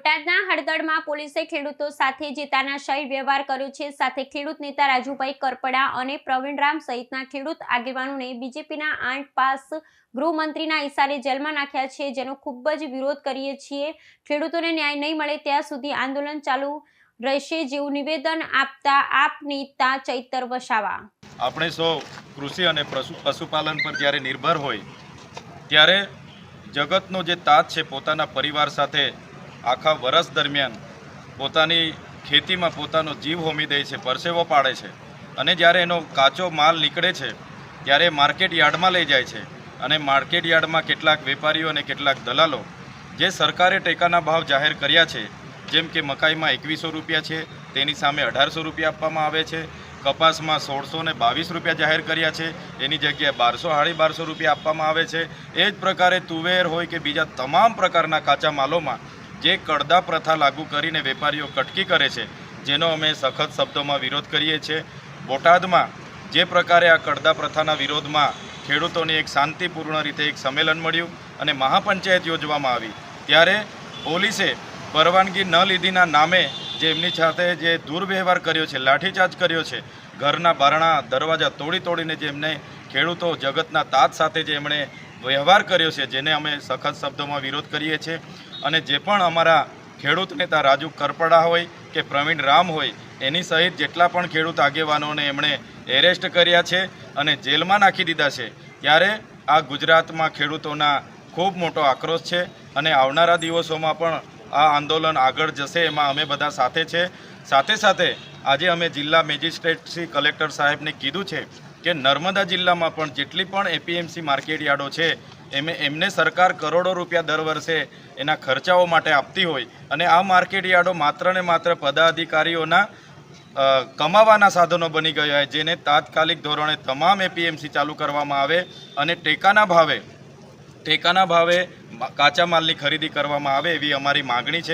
બોટાદના હળદળમાં પોલીસે ખેડૂતો સાથે જે તાનાશાહી વ્યવહાર કર્યો છે, સાથે ખેડૂત નેતા રાજુભાઈ કરપડા અને પ્રવીણરામ સહિતના ખેડૂત આગેવાનોને બીજેપીના 8 પાસ ગૃહમંત્રીના ઇશારે જેલમાં નાખ્યા છે, જેનો ખૂબ જ વિરોધ કરીએ છીએ। ખેડૂતોને ન્યાય નહીં મળે ત્યાં સુધી આંદોલન ચાલુ રહેશે, જેવું નિવેદન આપતા આપ નેતા ચૈતર વસાવા। આપણે સૌ કૃષિ અને પશુપાલન પર જ્યારે નિર્ભર હોય ત્યારે જગતનો જે તાત છે પોતાના પરિવાર સાથે આખા વર્ષ દરમિયાન પોતાની ખેતીમાં પોતાનો જીવ હોમી દે છે, પરસેવો પાડે છે અને જ્યારે એનો કાચો માલ નીકળે છે ત્યારે માર્કેટ યાર્ડમાં લઈ જાય છે અને માર્કેટ યાર્ડમાં કેટલાક વેપારીઓ અને કેટલાક દલાલો જે સરકારે ટેકાના ભાવ જાહેર કર્યા છે, જેમ કે મકાઈમાં 2100 રૂપિયા છે તેની સામે 1800 રૂપિયા આપવામાં આવે છે, કપાસમાં 1622 રૂપિયા જાહેર કર્યા છે એની જગ્યાએ 1200-1250 રૂપિયા આપવામાં આવે છે। એ જ પ્રકારે તુવેર હોય કે બીજા તમામ પ્રકારના કાચા માલોમાં જે કડદા પ્રથા લાગુ કરીને વેપારીઓ કટકી કરે છે, જેનો અમે સખત શબ્દોમાં વિરોધ કરીએ છીએ। બોટાદમાં જે પ્રકારે આ કડદા પ્રથાના વિરોધમાં ખેડૂતોની એક શાંતિપૂર્ણ રીતે એક સંમેલન મળ્યું અને મહાપંચાયત યોજવામાં આવી ત્યારે પોલીસે પરવાનગી ન લીધીના નામે જે એમની સાથે જે દુર્વ્યવહાર કર્યો છે, લાઠીચાર્જ કર્યો છે, ઘરના બારણા દરવાજા તોડીને જે એમને ખેડૂતો જગતના તાત સાથે જે એમણે વ્યવહાર કર્યો છે, જેને અમે સખત શબ્દોમાં વિરોધ કરીએ છીએ। અને જે પણ અમારા ખેડૂત નેતા રાજુ કરપડા હોય કે પ્રવીણ રામ હોય એની સહિત જેટલા પણ ખેડૂત આગેવાનોને એમણે એરેસ્ટ કર્યા છે અને જેલમાં નાખી દીધા છે, ત્યારે આ ગુજરાતમાં ખેડૂતોના ખૂબ મોટો આક્રોશ છે અને આવનારા દિવસોમાં પણ આ આંદોલન આગળ જશે, એમાં અમે બધા સાથે છે। સાથે આજે અમે જિલ્લા મેજિસ્ટ્રેટ શ્રી કલેક્ટર સાહેબને કીધું છે કે નર્મદા જિલ્લામાં પણ જેટલી પણ એપીએમસી માર્કેટ યાર્ડો છે એમને સરકાર કરોડો રૂપિયા દર વર્ષે એના ખર્ચાઓ માટે આપતી હોય અને આ માર્કેટ યાર્ડો માત્ર ને માત્ર પદાધિકારીઓના કમાવાના સાધનો બની ગયા હોય, જેને તાત્કાલિક ધોરણે તમામ એપીએમસી ચાલુ કરવામાં આવે અને ટેકાના ભાવે કાચા માલની ખરીદી કરવામાં આવે એવી અમારી માગણી છે।